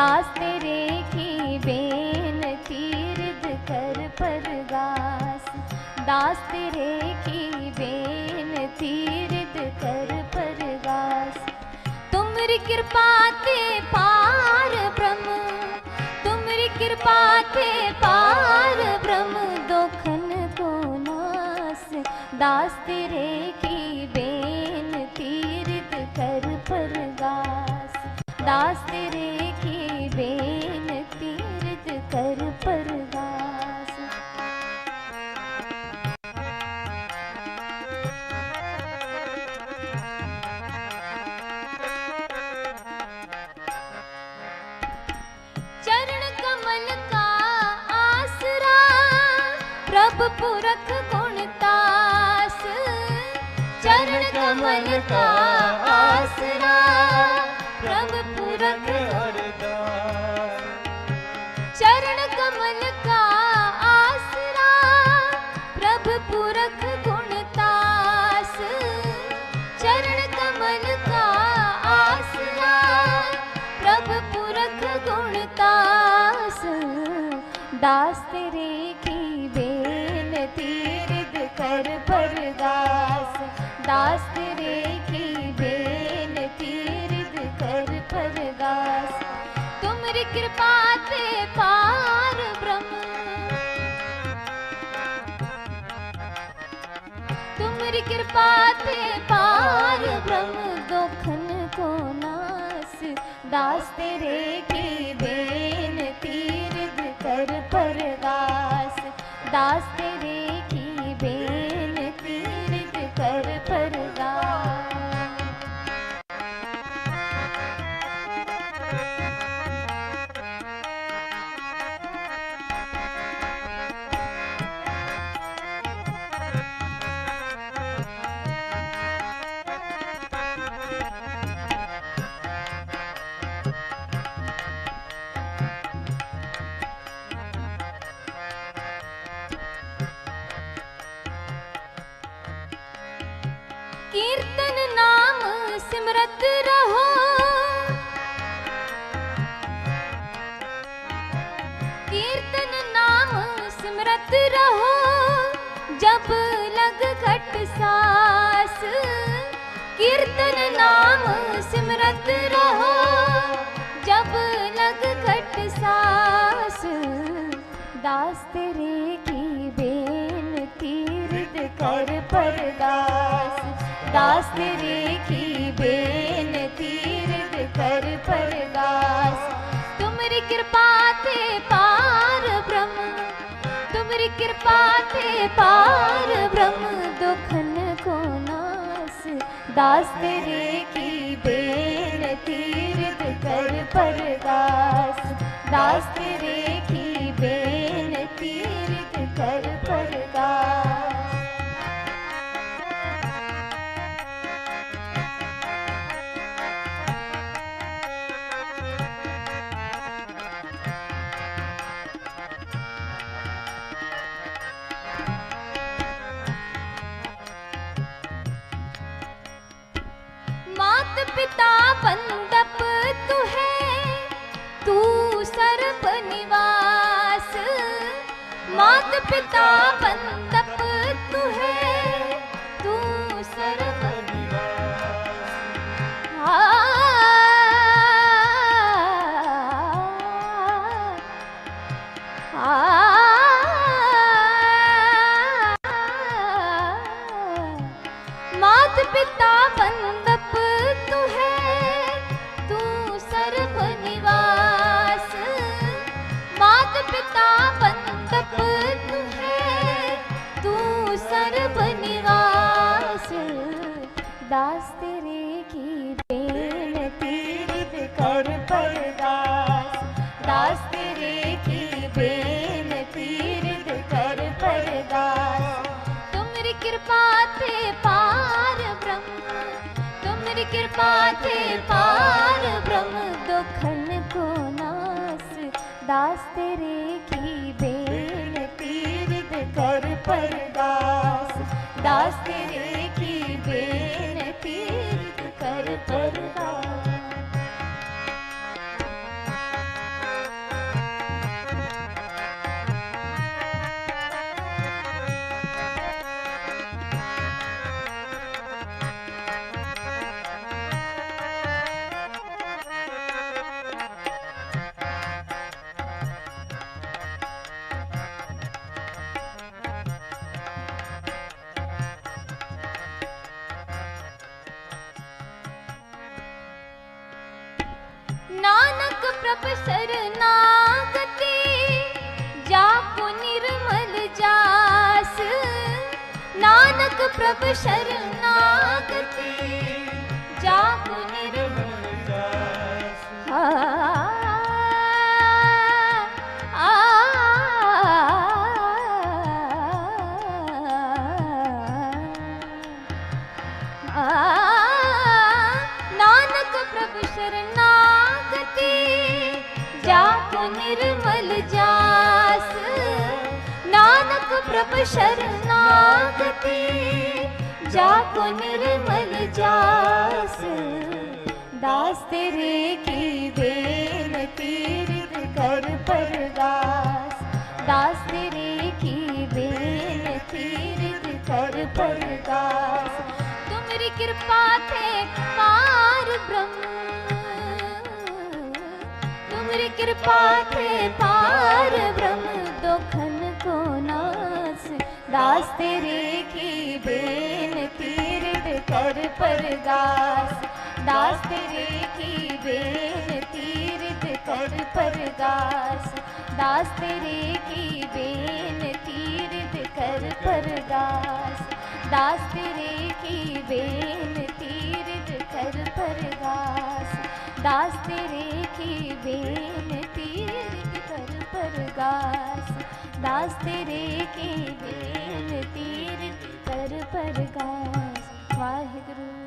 दास तेरे की बेनती रिद कर परगास। दास तेरे की बेनती रिद कर परगास। तुमरी कृपा ते पार ब्रह्म, तुमरी कृपा ते पार ब्रह्म दोखन को नास। दास तेरे की बेनती रिद कर परगास। दास तेरे की बेनती रिद कर परगास। चरण कमल का आसरा प्रभु पुरख गुणतास। चरण कमल का आसरा प्रभु पुरख हरदास। चरण कमल का आसरा प्रभु पुरख गुणतास। चरण कमल का आसरा प्रभु पुरख गुणतास। दास तेरे की बेनती रिद कर परगास। दास तेरे की बेनती रिद कर परगास। तुमरी कृपा ते पार ब्रह्म, तुमरी कृपा ते पार ब्रह्म दोखन को नास। दास तेरे की बेनती रिद कर परगास। दास तेरे की बेनती रिद कर परगास। कीर्तन नाम सिमरत रहो, कीर्तन नाम सिमरत रहो जब लग घट सास। कीर्तन नाम सिमरत रहो जब लग घट सास। दास तेरे की बेनती रिद कर परगास। दास तेरे की बेनती रिद कर परगास। तुमरी कृपा ते पार ब्रह्म, तुमरी कृपा ते पार ब्रह्म दुखन को नास। दास तेरे की बेनती रिद कर परगास। दास तेरे की बेनती रिद कर परगास। मात पिता बंदप तू है, तू सर्व निवास। मात पिता बंदप तू है, तू सर्व निवास। मात पिता बंदप तू है, तू सर्व निवास। मात पिता बंदप तू है, तू सर्व निवास। दास तेरे की बेनती रिद कर परगास। दास तेरे की बेनती रिद कर परगास। तुमरी कृपा ते पार ब्रह्म, तुमरी कृपा ते पार ब्रह्म दुखन को नास। दास तेरे की बेनती रिद कर परगास। दास तेरे की बेनती रिद कर परगास। प्रभ शरणागति जाको निर्मल जास। नानक प्रभ शरणागति जाको निर्मल जास। नानक प्रभ शरणागति जाको निर्मल जास। दास तेरे की बेनती हृद कर परगास। दास तेरे की बेनती हृद कर परगास। तुमरी कृपा थे पार ब्रह्म, तुमरी कृपा थे पार ब्रह्म दुखन को नास। दास तेरे की बेनती हृद कर परगास। दास तेरे की बेनती हृद कर परगास। दास तेरे की बेनती हृद कर परगास। दास तेरे की बेनती हृद कर परगास। दास तेरे की बेनती हृद कर परगास। दास तेरे की बेनती हृद कर परगास। वाहिगुरु।